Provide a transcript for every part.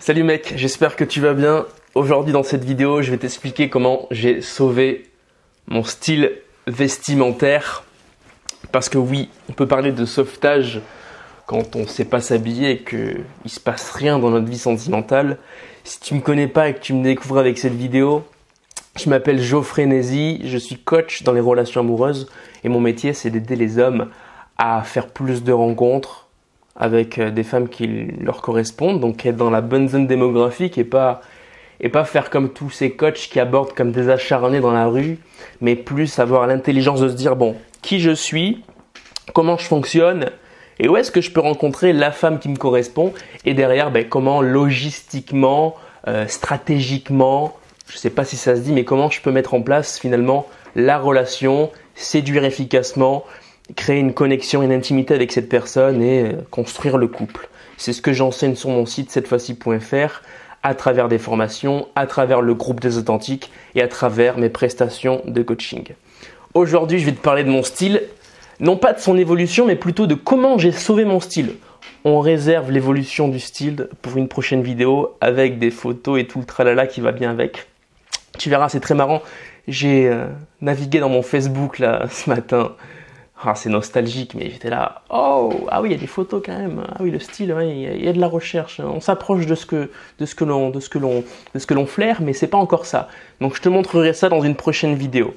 Salut mec, j'espère que tu vas bien. Aujourd'hui dans cette vidéo, je vais t'expliquer comment j'ai sauvé mon style vestimentaire. Parce que oui, on peut parler de sauvetage quand on ne sait pas s'habiller et qu'il ne se passe rien dans notre vie sentimentale. Si tu ne me connais pas et que tu me découvres avec cette vidéo, je m'appelle Geoffrey Nézy, je suis coach dans les relations amoureuses et mon métier c'est d'aider les hommes à faire plus de rencontres avec des femmes qui leur correspondent, donc être dans la bonne zone démographique et pas faire comme tous ces coachs qui abordent comme des acharnés dans la rue, mais plus avoir l'intelligence de se dire bon, qui je suis, comment je fonctionne et où est-ce que je peux rencontrer la femme qui me correspond et derrière comment logistiquement, stratégiquement, je ne sais pas si ça se dit, mais comment je peux mettre en place finalement la relation, séduire efficacement, créer une connexion, une intimité avec cette personne et construire le couple. C'est ce que j'enseigne sur mon site cettefoi-ci.fr à travers des formations, à travers le groupe des authentiques et à travers mes prestations de coaching. Aujourd'hui, je vais te parler de mon style, non pas de son évolution, mais plutôt de comment j'ai sauvé mon style. On réserve l'évolution du style pour une prochaine vidéo avec des photos et tout le tralala qui va bien avec. Tu verras, c'est très marrant. J'ai navigué dans mon Facebook là ce matin. Ah, c'est nostalgique, mais j'étais là. Oh, ah oui, il y a des photos quand même. Ah oui, le style, ouais, il y a de la recherche. On s'approche de ce que l'on flaire, mais c'est pas encore ça. Donc, je te montrerai ça dans une prochaine vidéo.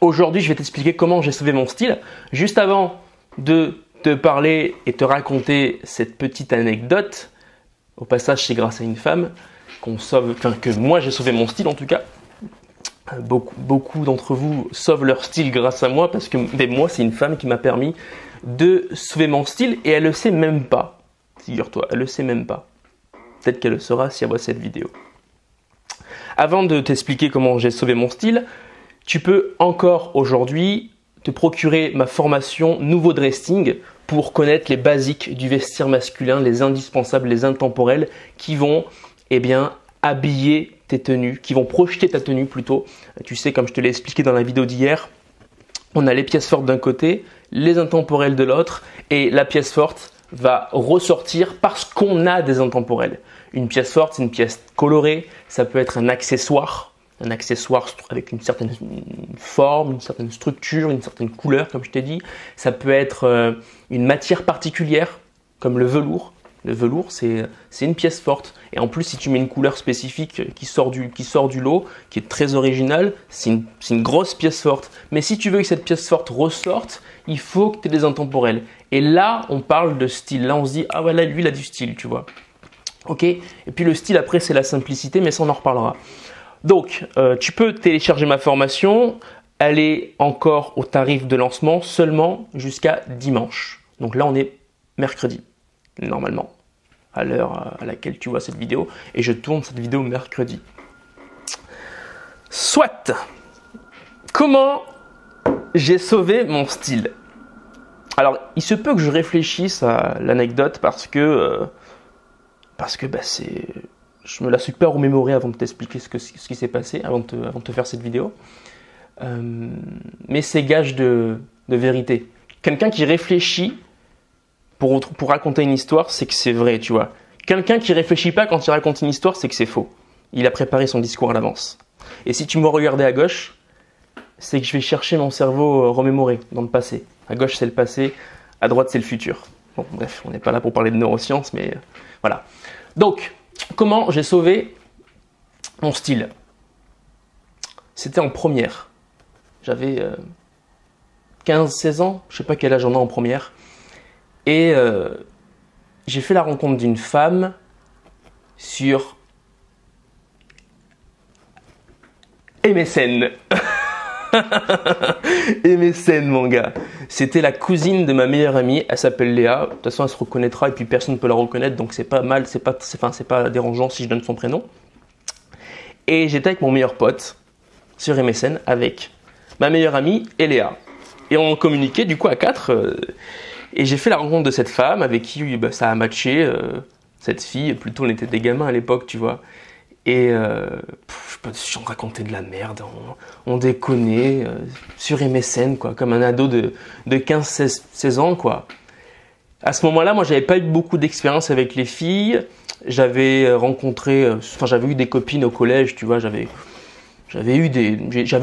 Aujourd'hui, je vais t'expliquer comment j'ai sauvé mon style. Juste avant de te parler et te raconter cette petite anecdote, au passage, c'est grâce à une femme que moi j'ai sauvé mon style en tout cas. Beaucoup d'entre vous sauvent leur style grâce à moi parce que moi c'est une femme qui m'a permis de sauver mon style et elle le sait même pas. Figure-toi, elle le sait même pas. Peut-être qu'elle le saura si elle voit cette vidéo. Avant de t'expliquer comment j'ai sauvé mon style, tu peux encore aujourd'hui te procurer ma formation Nouveau Dressing pour connaître les basiques du vestiaire masculin, les indispensables, les intemporels qui vont habiller tes tenues, qui vont projeter ta tenue plutôt. Tu sais, comme je te l'ai expliqué dans la vidéo d'hier, on a les pièces fortes d'un côté, les intemporels de l'autre, et la pièce forte va ressortir parce qu'on a des intemporels. Une pièce forte, c'est une pièce colorée, ça peut être un accessoire avec une certaine forme, une certaine structure, une certaine couleur, comme je t'ai dit. Ça peut être une matière particulière, comme le velours. Le velours, c'est une pièce forte. Et en plus, si tu mets une couleur spécifique qui sort du lot, qui est très originale, c'est une grosse pièce forte. Mais si tu veux que cette pièce forte ressorte, il faut que tu aies des intemporels. Et là, on parle de style. Là, on se dit, ah ouais, là, lui, il a du style, tu vois. Ok. Et puis le style, après, c'est la simplicité, mais ça, on en reparlera. Donc, tu peux télécharger ma formation. Elle est encore au tarif de lancement seulement jusqu'à dimanche. Donc là, on est mercredi. Normalement, à l'heure à laquelle tu vois cette vidéo, et je tourne cette vidéo mercredi. Soit, comment j'ai sauvé mon style? Alors, il se peut que je réfléchisse à l'anecdote parce que je me la suis pas remémorée avant de t'expliquer ce qui s'est passé, avant de te faire cette vidéo. Mais c'est gage de vérité. Quelqu'un qui réfléchit pour raconter une histoire, c'est que c'est vrai, tu vois. Quelqu'un qui réfléchit pas quand il raconte une histoire, c'est que c'est faux. Il a préparé son discours à l'avance. Et si tu me regardais à gauche, c'est que je vais chercher mon cerveau remémoré dans le passé. À gauche, c'est le passé, à droite, c'est le futur. Bon, bref, on n'est pas là pour parler de neurosciences, mais voilà. Donc, comment j'ai sauvé mon style? C'était en première. J'avais 15-16 ans, je sais pas quel âge on a en première. Et j'ai fait la rencontre d'une femme sur MSN. MSN, mon gars. C'était la cousine de ma meilleure amie. Elle s'appelle Léa. De toute façon, elle se reconnaîtra et puis personne ne peut la reconnaître. Donc, c'est pas mal, c'est pas dérangeant si je donne son prénom. Et j'étais avec mon meilleur pote sur MSN avec ma meilleure amie et Léa. Et on communiquait du coup à 4. Et j'ai fait la rencontre de cette femme avec qui ça a matché. Cette fille, plutôt on était des gamins à l'époque, tu vois. Et on racontait de la merde, on déconnait sur MSN, quoi, comme un ado de 15-16 ans, quoi. À ce moment-là, moi, j'avais pas eu beaucoup d'expérience avec les filles. J'avais rencontré, enfin, j'avais eu des copines au collège, tu vois, j'avais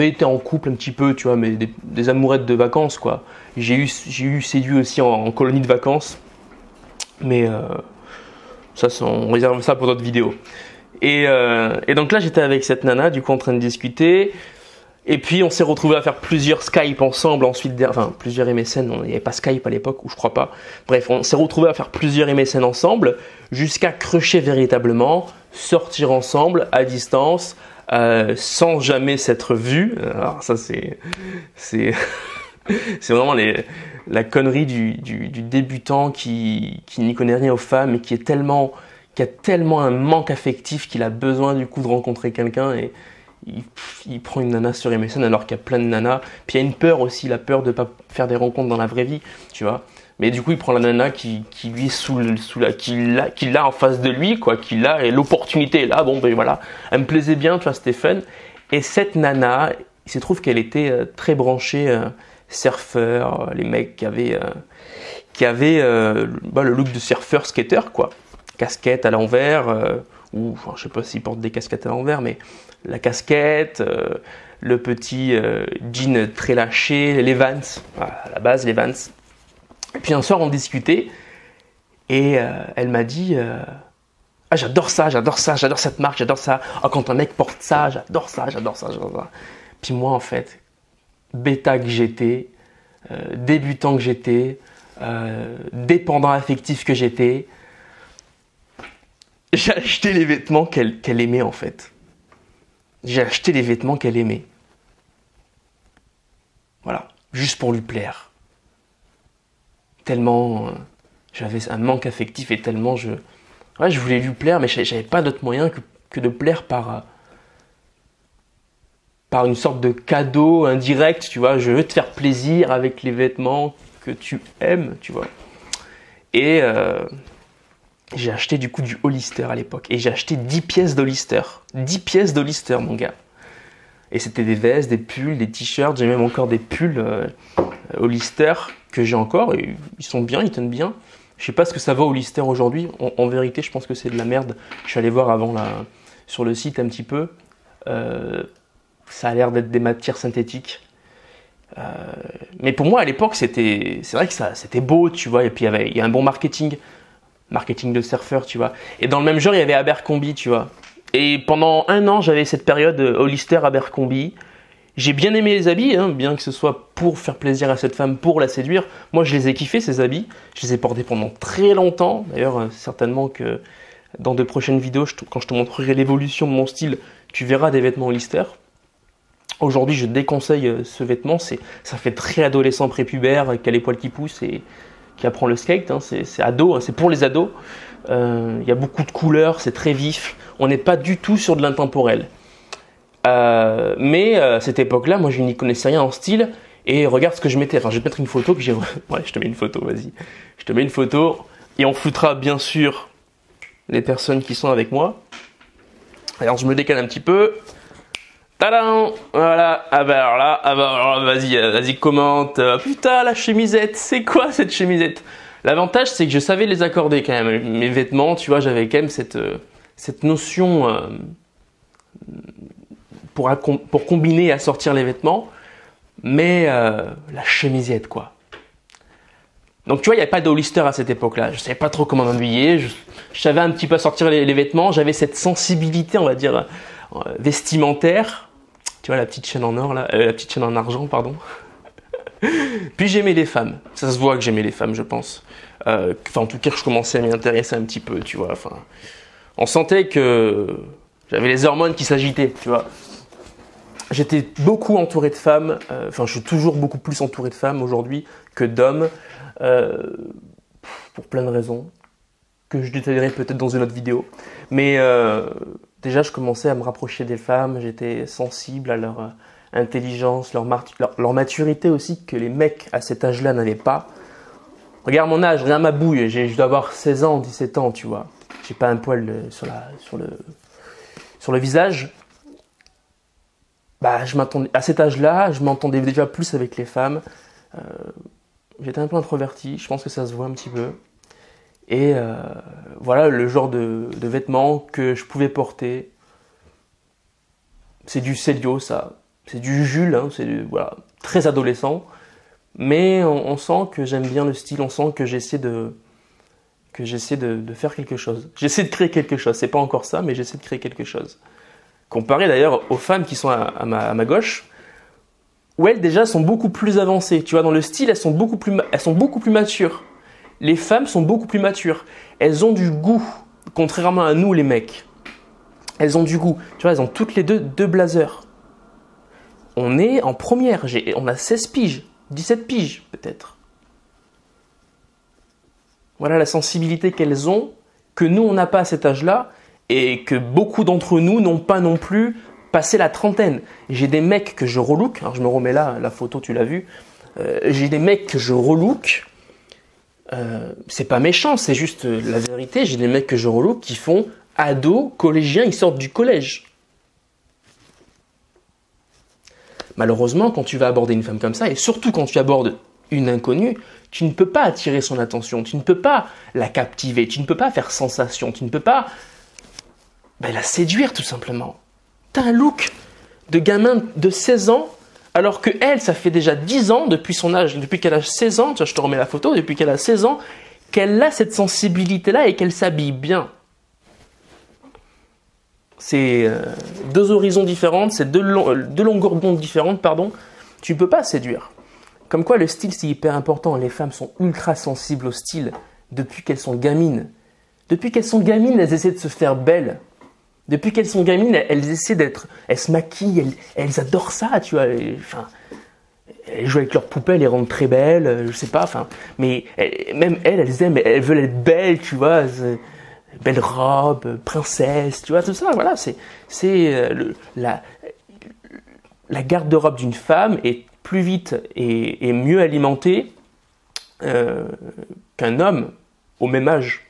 été en couple un petit peu, tu vois, mais des amourettes de vacances, quoi. J'ai eu séduit aussi en colonie de vacances, mais ça, on réserve ça pour d'autres vidéos. Et donc là, j'étais avec cette nana, du coup, en train de discuter. Et puis, on s'est retrouvés à faire plusieurs Skype ensemble, ensuite, enfin, plusieurs MSN, il n'y avait pas Skype à l'époque, ou je crois pas. Bref, on s'est retrouvés à faire plusieurs MSN ensemble, jusqu'à crusher véritablement, sortir ensemble, à distance, sans jamais s'être vus. Alors ça, c'est vraiment la connerie du débutant qui n'y connaît rien aux femmes et qui a tellement un manque affectif qu'il a besoin du coup de rencontrer quelqu'un et il prend une nana sur MSN alors qu'il y a plein de nanas. Puis il y a une peur aussi, la peur de pas faire des rencontres dans la vraie vie, tu vois. Mais du coup, il prend la nana qui lui est qu'il a en face de lui, quoi, qu'il a, et l'opportunité est là. Bon, ben voilà, elle me plaisait bien, tu vois, c'était fun. Et cette nana, il se trouve qu'elle était très branchée surfeur, les mecs qui avaient le look de surfeur skater, quoi. Casquette à l'envers, ou enfin, je sais pas s'ils portent des casquettes à l'envers, mais la casquette, le petit jean très lâché, les Vans, voilà, à la base les Vans. Et puis un soir on discutait et elle m'a dit ah j'adore ça, j'adore cette marque, j'adore ça. Ah quand un mec porte ça, j'adore ça. Puis moi en fait, bêta que j'étais, débutant que j'étais, dépendant affectif que j'étais, j'ai acheté les vêtements qu'elle aimait en fait. J'ai acheté les vêtements qu'elle aimait. Voilà, juste pour lui plaire. Tellement j'avais un manque affectif et tellement je voulais lui plaire, mais j'avais pas d'autre moyen que de plaire par une sorte de cadeau indirect, tu vois. Je veux te faire plaisir avec les vêtements que tu aimes, tu vois. Et j'ai acheté du coup du Hollister à l'époque. Et j'ai acheté 10 pièces d'Hollister. 10 pièces d'Hollister, mon gars. Et c'était des vestes, des pulls, des t-shirts. J'ai même encore des pulls Hollister que j'ai encore. Et ils sont bien, ils tiennent bien. Je sais pas ce que ça vaut Hollister aujourd'hui. En vérité, je pense que c'est de la merde. Je suis allé voir avant là, sur le site un petit peu. Ça a l'air d'être des matières synthétiques. Mais pour moi, à l'époque, c'est vrai que c'était beau, tu vois. Et puis, il y a un bon marketing de surfeur, tu vois. Et dans le même genre, il y avait Abercrombie, tu vois. Et pendant un an, j'avais cette période Hollister, Abercrombie. J'ai bien aimé les habits, hein, bien que ce soit pour faire plaisir à cette femme, pour la séduire. Moi, je les ai kiffés, ces habits. Je les ai portés pendant très longtemps. D'ailleurs, certainement que dans de prochaines vidéos, quand je te montrerai l'évolution de mon style, tu verras des vêtements Hollister. Aujourd'hui, je déconseille ce vêtement. Ça fait très adolescent prépubère, qui a les poils qui poussent et qui apprend le skate. Hein. C'est ado, hein, c'est pour les ados. Il y a beaucoup de couleurs, c'est très vif. On n'est pas du tout sur de l'intemporel. Mais à cette époque-là, moi, je n'y connaissais rien en style. Et regarde ce que je mettais. Enfin, je vais te mettre une photo que j'ai. Ouais, je te mets une photo, vas-y. Je te mets une photo. Et on foutra bien sûr les personnes qui sont avec moi. Alors, je me décale un petit peu. Tadam! Voilà. Ah bah alors là, vas-y, commente. Putain, la chemisette. C'est quoi cette chemisette? L'avantage, c'est que je savais les accorder quand même. Mes vêtements, tu vois, j'avais quand même cette notion pour combiner et assortir les vêtements. Mais la chemisette, quoi. Donc, tu vois, il n'y avait pas de Hollister à cette époque-là. Je savais pas trop comment m'habiller. Je savais un petit peu assortir les vêtements. J'avais cette sensibilité, on va dire, vestimentaire. Tu vois, la petite chaîne en or, là, la petite chaîne en argent, pardon. Puis j'aimais les femmes. Ça se voit que j'aimais les femmes, je pense. En tout cas, je commençais à m'y intéresser un petit peu, tu vois. Enfin, on sentait que j'avais les hormones qui s'agitaient, tu vois. J'étais beaucoup entouré de femmes. Je suis toujours beaucoup plus entouré de femmes aujourd'hui que d'hommes. Pour plein de raisons. Que je détaillerai peut-être dans une autre vidéo. Mais déjà, je commençais à me rapprocher des femmes. J'étais sensible à leur intelligence, leur maturité aussi, que les mecs à cet âge-là n'avaient pas. Regarde mon âge, regarde ma bouille. Je dois avoir 16 ans, 17 ans, tu vois. J'ai pas un poil sur le visage. Bah, à cet âge-là, je m'entendais déjà plus avec les femmes. J'étais un peu introverti, je pense que ça se voit un petit peu. Et voilà le genre de vêtements que je pouvais porter. C'est du Célio, ça. C'est du Jules, hein, voilà, très adolescent. Mais on sent que j'aime bien le style, on sent que j'essaie de faire quelque chose. J'essaie de créer quelque chose. C'est pas encore ça, mais j'essaie de créer quelque chose. Comparé d'ailleurs aux femmes qui sont à ma gauche, où elles déjà sont beaucoup plus avancées. Tu vois, dans le style, elles sont beaucoup plus matures. Les femmes sont beaucoup plus matures. Elles ont du goût, contrairement à nous les mecs. Elles ont du goût. Tu vois, elles ont toutes les deux blazers. On est en première. On a 16 piges, 17 piges peut-être. Voilà la sensibilité qu'elles ont, que nous on n'a pas à cet âge-là, et que beaucoup d'entre nous n'ont pas non plus passé la trentaine. J'ai des mecs que je relook, alors je me remets là, la photo tu l'as vue, j'ai des mecs que je relook, c'est pas méchant, c'est juste la vérité, j'ai des mecs que je relook qui font ados, collégiens, ils sortent du collège. Malheureusement, quand tu vas aborder une femme comme ça, et surtout quand tu abordes une inconnue, tu ne peux pas attirer son attention, tu ne peux pas la captiver, tu ne peux pas faire sensation, tu ne peux pas la séduire tout simplement. T'as un look de gamin de 16 ans, alors que elle, ça fait déjà 10 ans, depuis son âge, depuis qu'elle a 16 ans, tu vois, je te remets la photo, depuis qu'elle a 16 ans, qu'elle a cette sensibilité-là et qu'elle s'habille bien. C'est deux horizons différents, c'est deux longueurs d'onde différentes, pardon. Tu ne peux pas séduire. Comme quoi le style c'est hyper important, les femmes sont ultra sensibles au style depuis qu'elles sont gamines. Depuis qu'elles sont gamines, elles essaient de se faire belles. Depuis qu'elles sont gamines, elles essaient elles se maquillent, elles adorent ça, tu vois. Elles jouent avec leurs poupées, elles les rendent très belles, je sais pas, mais même elles aiment, elles veulent être belles, tu vois. Belle robe, princesse, tu vois, tout ça, voilà, la garde-robe d'une femme est plus vite et mieux alimentée qu'un homme au même âge.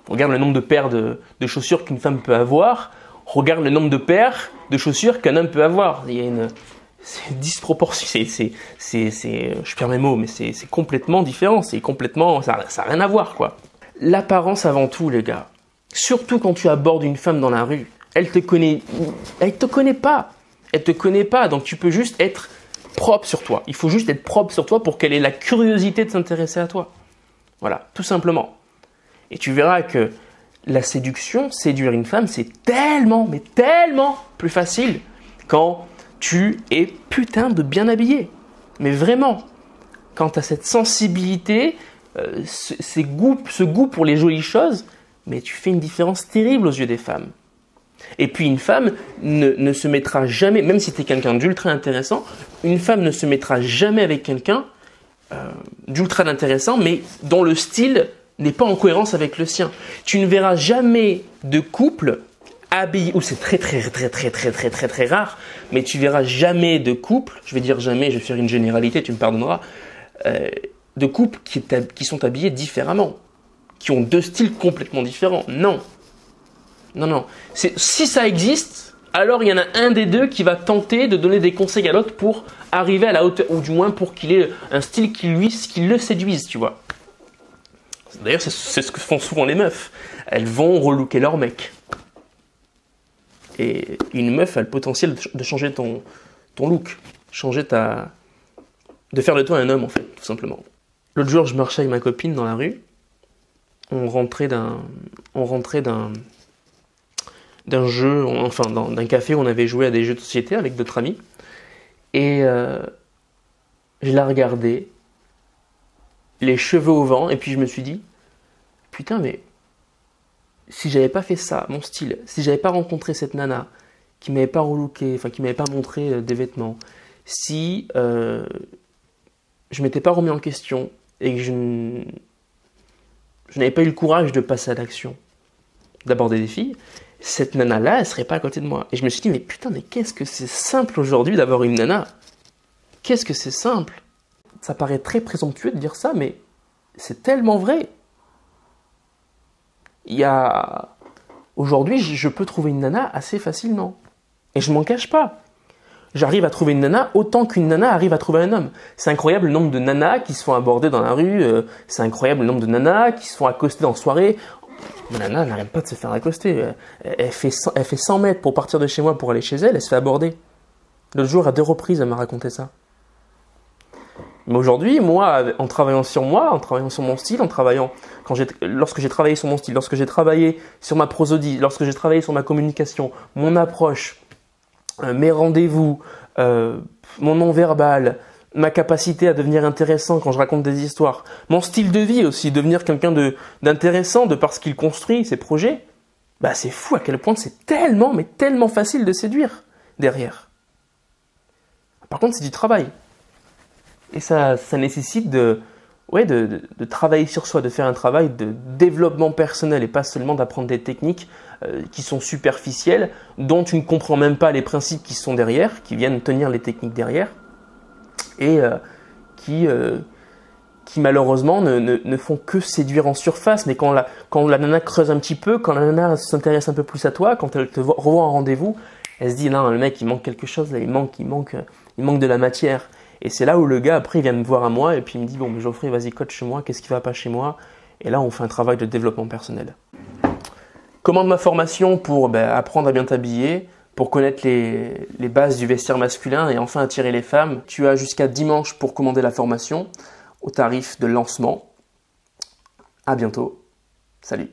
Regarde le nombre de paires de chaussures qu'une femme peut avoir, regarde le nombre de paires de chaussures qu'un homme peut avoir. Il y a c'est une disproportion, je perds mes mots, mais c'est complètement différent, ça n'a rien à voir, quoi. L'apparence avant tout, les gars. Surtout quand tu abordes une femme dans la rue. Elle te connaît pas. Elle te connaît pas, donc tu peux juste être propre sur toi. Il faut juste être propre sur toi pour qu'elle ait la curiosité de s'intéresser à toi. Voilà, tout simplement. Et tu verras que la séduction, séduire une femme, c'est tellement, mais tellement plus facile quand tu es putain de bien habillé. Mais vraiment, quand tu as cette sensibilité, ce goût pour les jolies choses, mais tu fais une différence terrible aux yeux des femmes. Et puis une femme ne se mettra jamais, même si tu es quelqu'un d'ultra intéressant, une femme ne se mettra jamais avec quelqu'un d'ultra intéressant, mais dont le style n'est pas en cohérence avec le sien. Tu ne verras jamais de couple habillé, ou c'est très rare, mais tu verras jamais de couple, je vais dire jamais, je vais faire une généralité, tu me pardonneras, de couples qui sont habillés différemment, qui ont deux styles complètement différents. Non. Si ça existe, alors il y en a un des deux qui va tenter de donner des conseils à l'autre pour arriver à la hauteur, ou du moins pour qu'il ait un style qui le séduise, tu vois. D'ailleurs, c'est ce que font souvent les meufs. Elles vont relooker leur mec. Et une meuf a le potentiel de changer ton look, de faire de toi un homme, en fait, tout simplement. L'autre jour, je marchais avec ma copine dans la rue. On rentrait d'un jeu, enfin d'un café où on avait joué à des jeux de société avec d'autres amis. Et je la regardais, les cheveux au vent, et puis je me suis dit, putain, mais si j'avais pas fait ça, mon style, si j'avais pas rencontré cette nana qui m'avait pas relooké, enfin qui m'avait pas montré des vêtements, si je m'étais pas remis en question et que je n'avais pas eu le courage de passer à l'action, d'aborder des filles, cette nana-là, elle serait pas à côté de moi. Et je me suis dit, mais putain, mais qu'est-ce que c'est simple aujourd'hui d'avoir une nana. Qu'est-ce que c'est simple. Ça paraît très présomptueux de dire ça, mais c'est tellement vrai. Aujourd'hui, je peux trouver une nana assez facilement. Et je m'en cache pas. j'arrive à trouver une nana autant qu'une nana arrive à trouver un homme. C'est incroyable le nombre de nanas qui se font aborder dans la rue, c'est incroyable le nombre de nanas qui se font accoster en soirée. Ma nana n'arrête pas de se faire accoster. Elle fait 100 mètres pour partir de chez moi pour aller chez elle, elle se fait aborder. L'autre jour, à 2 reprises, elle m'a raconté ça. Mais aujourd'hui, moi, en travaillant sur moi, en travaillant sur mon style, lorsque j'ai travaillé sur mon style, lorsque j'ai travaillé sur ma prosodie, lorsque j'ai travaillé sur ma communication, mon approche, mes rendez-vous, mon non-verbal, ma capacité à devenir intéressant quand je raconte des histoires, mon style de vie aussi, devenir quelqu'un d'intéressant de par ce qu'il construit, ses projets, bah c'est fou à quel point c'est tellement, mais tellement facile de séduire derrière. Par contre, c'est du travail. Et ça nécessite de travailler sur soi, de faire un travail de développement personnel et pas seulement d'apprendre des techniques qui sont superficielles, dont tu ne comprends même pas les principes qui sont derrière, qui viennent tenir les techniques derrière, et qui malheureusement ne font que séduire en surface. Mais quand la nana creuse un petit peu, quand la nana s'intéresse un peu plus à toi, quand elle te revoit en rendez-vous, elle se dit non, le mec il manque quelque chose, là, il manque de la matière. Et c'est là où le gars après il vient me voir à moi et puis il me dit bon Geoffrey, vas-y coach-moi, qu'est-ce qui va pas chez moi? Et là on fait un travail de développement personnel. Commande ma formation pour apprendre à bien t'habiller, pour connaître les bases du vestiaire masculin et enfin attirer les femmes. Tu as jusqu'à dimanche pour commander la formation au tarif de lancement. À bientôt. Salut.